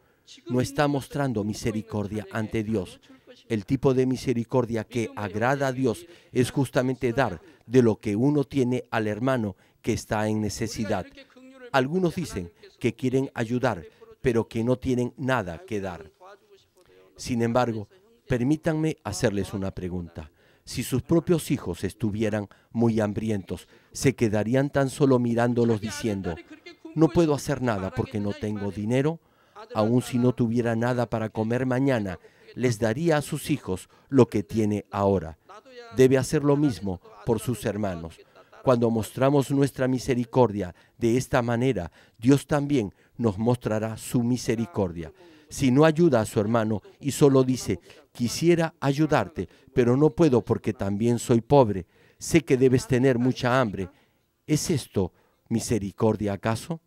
No está mostrando misericordia ante Dios. El tipo de misericordia que agrada a Dios es justamente dar de lo que uno tiene al hermano que está en necesidad. Algunos dicen que quieren ayudar, pero que no tienen nada que dar. Sin embargo, permítanme hacerles una pregunta. Si sus propios hijos estuvieran muy hambrientos, ¿se quedarían tan solo mirándolos diciendo, no puedo hacer nada porque no tengo dinero? Aun si no tuviera nada para comer mañana, les daría a sus hijos lo que tiene ahora. Debe hacer lo mismo por sus hermanos. Cuando mostramos nuestra misericordia de esta manera, Dios también nos mostrará su misericordia. Si no ayuda a su hermano y solo dice, quisiera ayudarte, pero no puedo porque también soy pobre, sé que debes tener mucha hambre, ¿es esto misericordia acaso?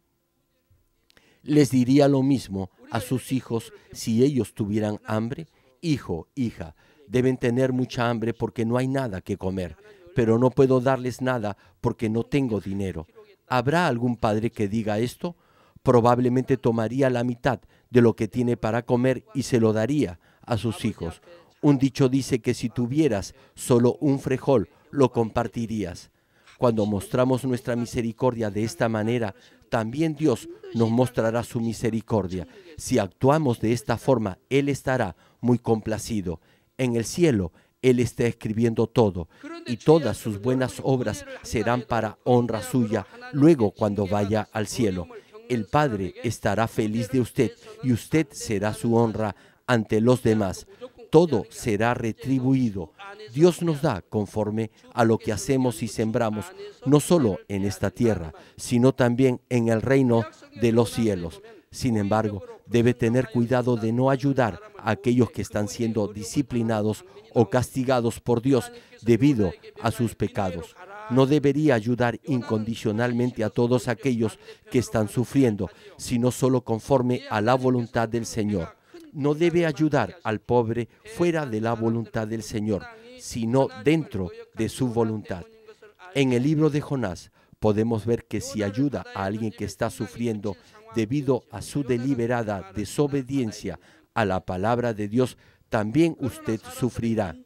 ¿Les diría lo mismo a sus hijos si ellos tuvieran hambre? Hijo, hija, deben tener mucha hambre porque no hay nada que comer, pero no puedo darles nada porque no tengo dinero. ¿Habrá algún padre que diga esto? Probablemente tomaría la mitad de lo que tiene para comer y se lo daría a sus hijos. Un dicho dice que si tuvieras solo un frijol, lo compartirías. Cuando mostramos nuestra misericordia de esta manera, también Dios nos mostrará su misericordia. Si actuamos de esta forma, Él estará muy complacido. En el cielo, Él está escribiendo todo, y todas sus buenas obras serán para honra suya luego cuando vaya al cielo. El Padre estará feliz de usted, y usted será su honra ante los demás. Todo será retribuido. Dios nos da conforme a lo que hacemos y sembramos, no solo en esta tierra, sino también en el reino de los cielos. Sin embargo, debe tener cuidado de no ayudar a aquellos que están siendo disciplinados o castigados por Dios debido a sus pecados. No debería ayudar incondicionalmente a todos aquellos que están sufriendo, sino solo conforme a la voluntad del Señor. No debe ayudar al pobre fuera de la voluntad del Señor, sino dentro de su voluntad. En el libro de Jonás podemos ver que si ayuda a alguien que está sufriendo debido a su deliberada desobediencia a la palabra de Dios, también usted sufrirá.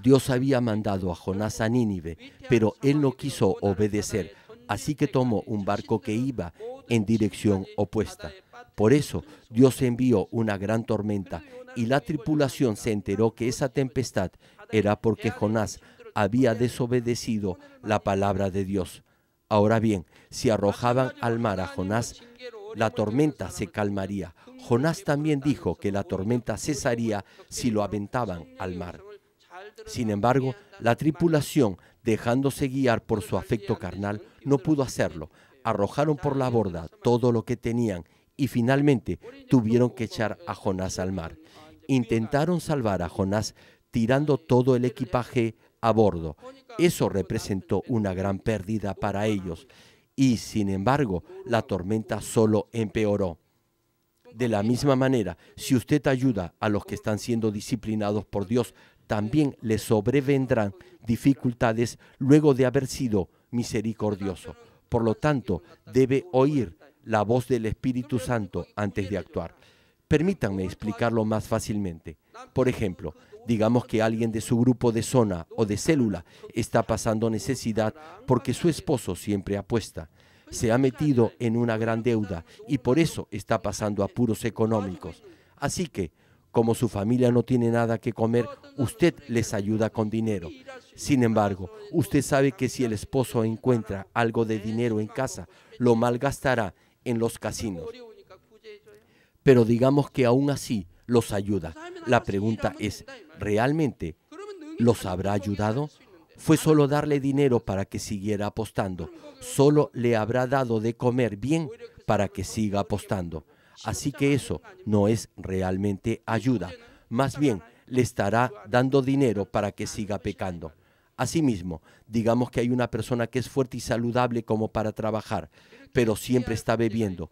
Dios había mandado a Jonás a Nínive, pero él no quiso obedecer, así que tomó un barco que iba en dirección opuesta. Por eso Dios envió una gran tormenta y la tripulación se enteró que esa tempestad era porque Jonás había desobedecido la palabra de Dios. Ahora bien, si arrojaban al mar a Jonás, la tormenta se calmaría. Jonás también dijo que la tormenta cesaría si lo aventaban al mar. Sin embargo, la tripulación, dejándose guiar por su afecto carnal, no pudo hacerlo. Arrojaron por la borda todo lo que tenían y finalmente tuvieron que echar a Jonás al mar. Intentaron salvar a Jonás tirando todo el equipaje a bordo. Eso representó una gran pérdida para ellos y, sin embargo, la tormenta solo empeoró. De la misma manera, si usted ayuda a los que están siendo disciplinados por Dios, también les sobrevendrán dificultades luego de haber sido misericordioso. Por lo tanto, debe oír la voz del Espíritu Santo antes de actuar. Permítanme explicarlo más fácilmente. Por ejemplo, Digamos que alguien de su grupo de zona o de célula está pasando necesidad porque su esposo siempre apuesta. Se ha metido en una gran deuda y por eso está pasando apuros económicos. Así que, como su familia no tiene nada que comer, usted les ayuda con dinero. Sin embargo, usted sabe que si el esposo encuentra algo de dinero en casa, lo malgastará en los casinos. Pero digamos que aún así los ayuda. La pregunta es, ¿realmente los habrá ayudado? ¿Fue solo darle dinero para que siguiera apostando? ¿Solo le habrá dado de comer bien para que siga apostando? Así que eso no es realmente ayuda. Más bien, le estará dando dinero para que siga pecando. Asimismo, digamos que hay una persona que es fuerte y saludable como para trabajar, pero siempre está bebiendo.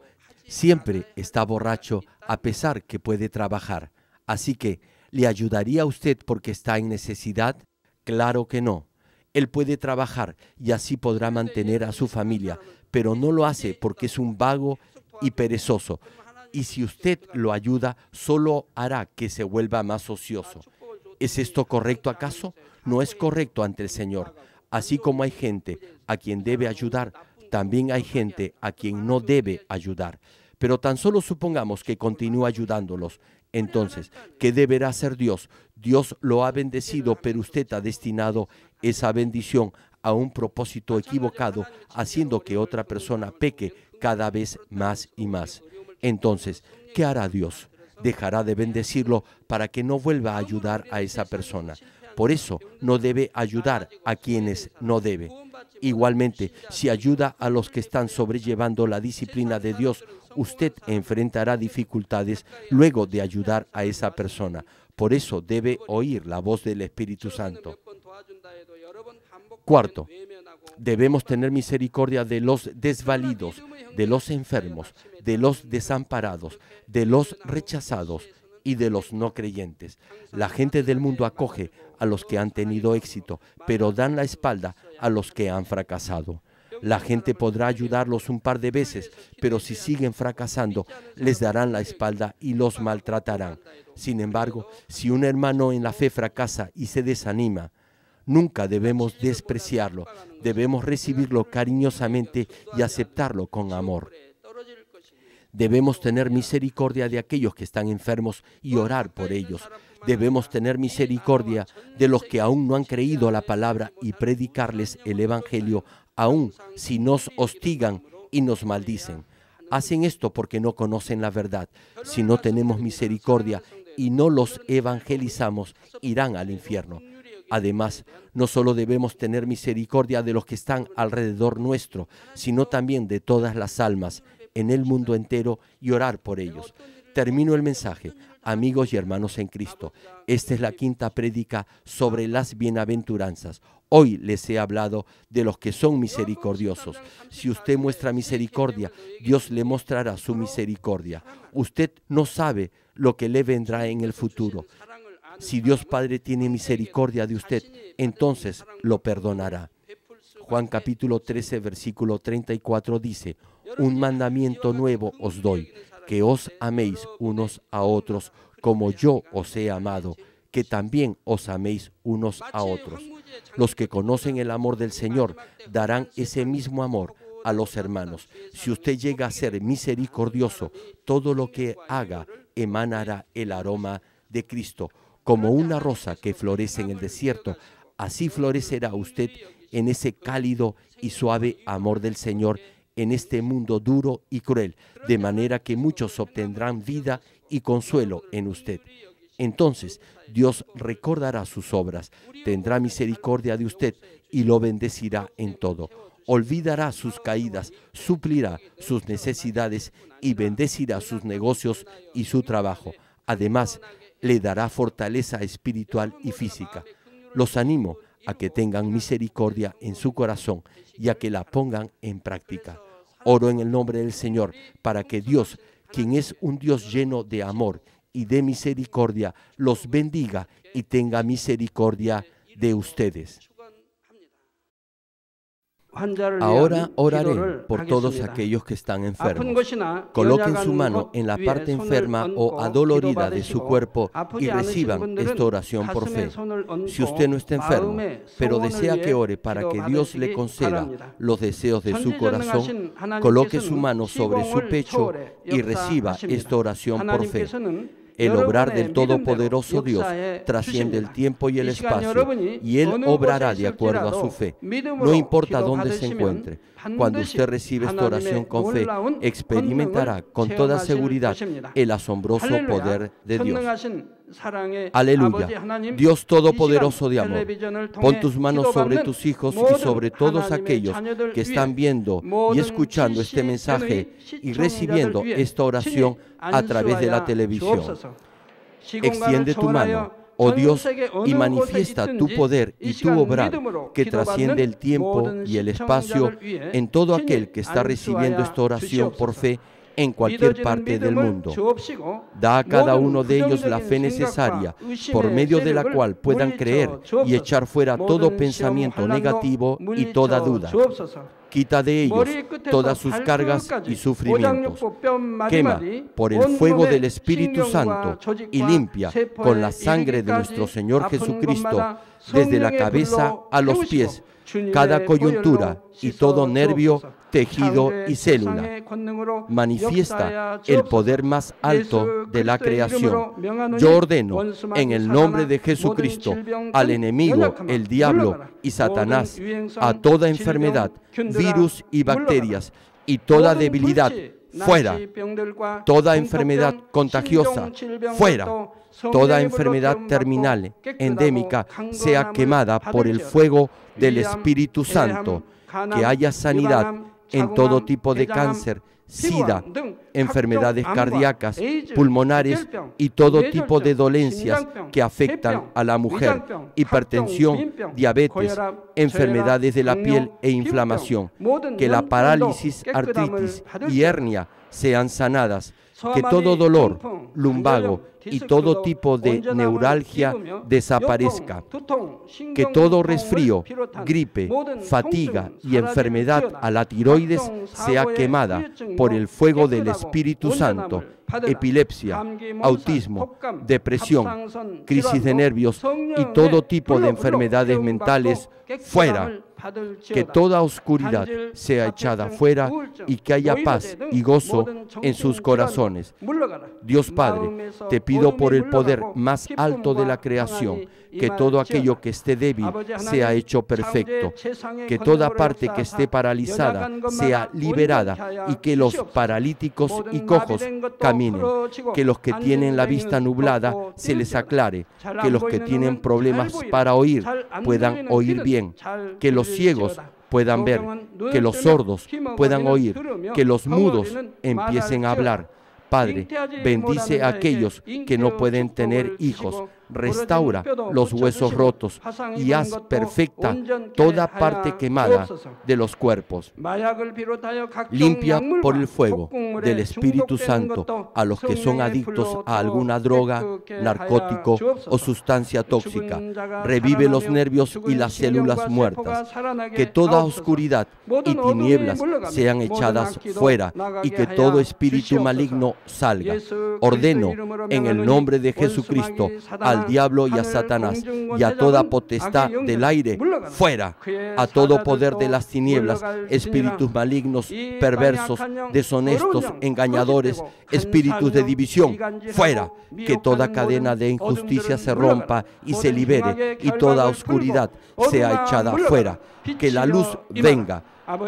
Siempre está borracho a pesar que puede trabajar. Así que, ¿le ayudaría a usted porque está en necesidad? Claro que no. Él puede trabajar y así podrá mantener a su familia, pero no lo hace porque es un vago y perezoso. Y si usted lo ayuda, solo hará que se vuelva más ocioso. ¿Es esto correcto acaso? No es correcto ante el Señor. Así como hay gente a quien debe ayudar, también hay gente a quien no debe ayudar. Pero tan solo supongamos que continúa ayudándolos. Entonces, ¿qué deberá hacer Dios? Dios lo ha bendecido, pero usted ha destinado esa bendición a un propósito equivocado, haciendo que otra persona peque cada vez más y más. Entonces, ¿qué hará Dios? Dejará de bendecirlo para que no vuelva a ayudar a esa persona. Por eso no debe ayudar a quienes no debe. Igualmente, si ayuda a los que están sobrellevando la disciplina de Dios, usted enfrentará dificultades luego de ayudar a esa persona. Por eso debe oír la voz del Espíritu Santo. Cuarto, debemos tener misericordia de los desvalidos, de los enfermos, de los desamparados, de los rechazados y de los no creyentes. La gente del mundo acoge a los que han tenido éxito, pero dan la espalda a los que han fracasado. La gente podrá ayudarlos un par de veces, pero si siguen fracasando, les darán la espalda y los maltratarán. Sin embargo, si un hermano en la fe fracasa y se desanima, nunca debemos despreciarlo, debemos recibirlo cariñosamente y aceptarlo con amor. Debemos tener misericordia de aquellos que están enfermos y orar por ellos. Debemos tener misericordia de los que aún no han creído la palabra y predicarles el Evangelio, aun si nos hostigan y nos maldicen. Hacen esto porque no conocen la verdad. Si no tenemos misericordia y no los evangelizamos, irán al infierno. Además, no solo debemos tener misericordia de los que están alrededor nuestro, sino también de todas las almas en el mundo entero y orar por ellos. Termino el mensaje. Amigos y hermanos en Cristo, esta es la quinta prédica sobre las bienaventuranzas. Hoy les he hablado de los que son misericordiosos. Si usted muestra misericordia, Dios le mostrará su misericordia. Usted no sabe lo que le vendrá en el futuro. Si Dios Padre tiene misericordia de usted, entonces lo perdonará. Juan capítulo 13, versículo 34 dice, un mandamiento nuevo os doy, que os améis unos a otros como yo os he amado, que también os améis unos a otros. Los que conocen el amor del Señor darán ese mismo amor a los hermanos. Si usted llega a ser misericordioso, todo lo que haga emanará el aroma de Cristo. Como una rosa que florece en el desierto, así florecerá usted en ese cálido y suave amor del Señor en este mundo duro y cruel, de manera que muchos obtendrán vida y consuelo en usted. Entonces, Dios recordará sus obras, tendrá misericordia de usted y lo bendecirá en todo. Olvidará sus caídas, suplirá sus necesidades y bendecirá sus negocios y su trabajo. Además, le dará fortaleza espiritual y física. Los animo a que tengan misericordia en su corazón y a que la pongan en práctica. Oro en el nombre del Señor para que Dios, quien es un Dios lleno de amor y de misericordia, los bendiga y tenga misericordia de ustedes. Ahora oraré por todos aquellos que están enfermos. Coloquen su mano en la parte enferma o adolorida de su cuerpo y reciban esta oración por fe. Si usted no está enfermo, pero desea que ore para que Dios le conceda los deseos de su corazón, coloque su mano sobre su pecho y reciba esta oración por fe. El obrar del Todopoderoso Dios trasciende el tiempo y el espacio, y Él obrará de acuerdo a su fe. No importa dónde se encuentre, cuando usted recibe esta oración con fe, experimentará con toda seguridad el asombroso poder de Dios. Aleluya. Dios Todopoderoso de amor, pon tus manos sobre tus hijos y sobre todos aquellos que están viendo y escuchando este mensaje y recibiendo esta oración a través de la televisión. Extiende tu mano, oh Dios, y manifiesta tu poder y tu obrar que trasciende el tiempo y el espacio en todo aquel que está recibiendo esta oración por fe en cualquier parte del mundo. Da a cada uno de ellos la fe necesaria, por medio de la cual puedan creer y echar fuera todo pensamiento negativo y toda duda. Quita de ellos todas sus cargas y sufrimientos. Quema por el fuego del Espíritu Santo y limpia con la sangre de nuestro Señor Jesucristo, desde la cabeza a los pies, cada coyuntura y todo nervio, tejido y célula. Manifiesta el poder más alto de la creación. Yo ordeno en el nombre de Jesucristo al enemigo, el diablo y Satanás, a toda enfermedad, virus y bacterias y toda debilidad, fuera. Toda enfermedad contagiosa, fuera. Toda enfermedad terminal, endémica, sea quemada por el fuego del Espíritu Santo. Que haya sanidad en todo tipo de cáncer, SIDA, enfermedades cardíacas, pulmonares y todo tipo de dolencias que afectan a la mujer, hipertensión, diabetes, enfermedades de la piel e inflamación. Que la parálisis, artritis y hernia sean sanadas. Que todo dolor, lumbago y todo tipo de neuralgia desaparezca. Que todo resfrío, gripe, fatiga y enfermedad a la tiroides sea quemada por el fuego del Espíritu Santo. Epilepsia, autismo, depresión, crisis de nervios y todo tipo de enfermedades mentales, fuera. Que toda oscuridad sea echada fuera y que haya paz y gozo en sus corazones. Dios Padre, te pido por el poder más alto de la creación, que todo aquello que esté débil sea hecho perfecto, que toda parte que esté paralizada sea liberada y que los paralíticos y cojos caminen, que los que tienen la vista nublada se les aclare, que los que tienen problemas para oír puedan oír bien, que los ciegos puedan ver, que los sordos puedan oír, que los mudos empiecen a hablar. Padre, bendice a aquellos que no pueden tener hijos, restaura los huesos rotos y haz perfecta toda parte quemada de los cuerpos. Limpia por el fuego del Espíritu Santo a los que son adictos a alguna droga, narcótico o sustancia tóxica. Revive los nervios y las células muertas. Que toda oscuridad y tinieblas sean echadas fuera y que todo espíritu maligno salga. Ordeno en el nombre de Jesucristo al diablo y a Satanás y a toda potestad del aire, fuera. A todo poder de las tinieblas, espíritus malignos, perversos, deshonestos, engañadores, espíritus de división, fuera. Que toda cadena de injusticia se rompa y se libere y toda oscuridad sea echada fuera. Que la luz venga.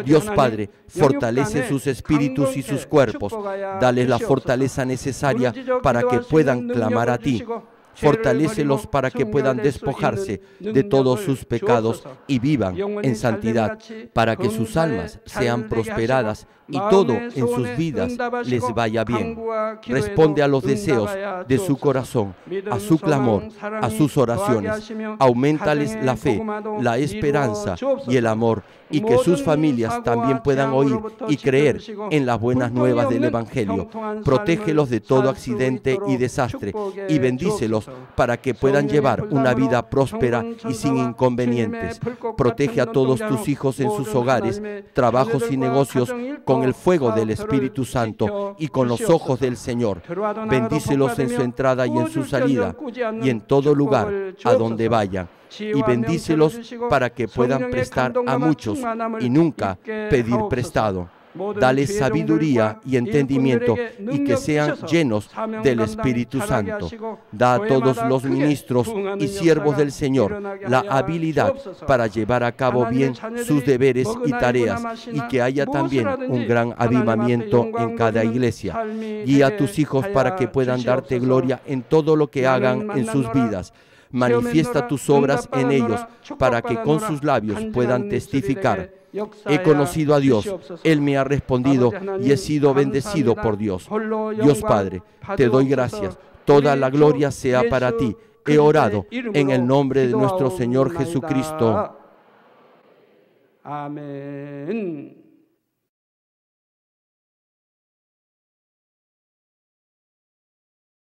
Dios Padre, fortalece sus espíritus y sus cuerpos. Dales la fortaleza necesaria para que puedan clamar a ti. Fortalécelos para que puedan despojarse de todos sus pecados y vivan en santidad, para que sus almas sean prosperadas y todo en sus vidas les vaya bien. Responde a los deseos de su corazón, a su clamor, a sus oraciones. Auméntales la fe, la esperanza y el amor y que sus familias también puedan oír y creer en las buenas nuevas del Evangelio. Protégelos de todo accidente y desastre y bendícelos para que puedan llevar una vida próspera y sin inconvenientes. Protege a todos tus hijos en sus hogares, trabajos y negocios con el fuego del Espíritu Santo y con los ojos del Señor. Bendícelos en su entrada y en su salida y en todo lugar a donde vayan. Y bendícelos para que puedan prestar a muchos y nunca pedir prestado. Dales sabiduría y entendimiento y que sean llenos del Espíritu Santo. Da a todos los ministros y siervos del Señor la habilidad para llevar a cabo bien sus deberes y tareas y que haya también un gran avivamiento en cada iglesia. Guía a tus hijos para que puedan darte gloria en todo lo que hagan en sus vidas. Manifiesta tus obras en ellos para que con sus labios puedan testificar. He conocido a Dios, Él me ha respondido y he sido bendecido por Dios. Dios Padre, te doy gracias. Toda la gloria sea para ti. He orado en el nombre de nuestro Señor Jesucristo. 아멘.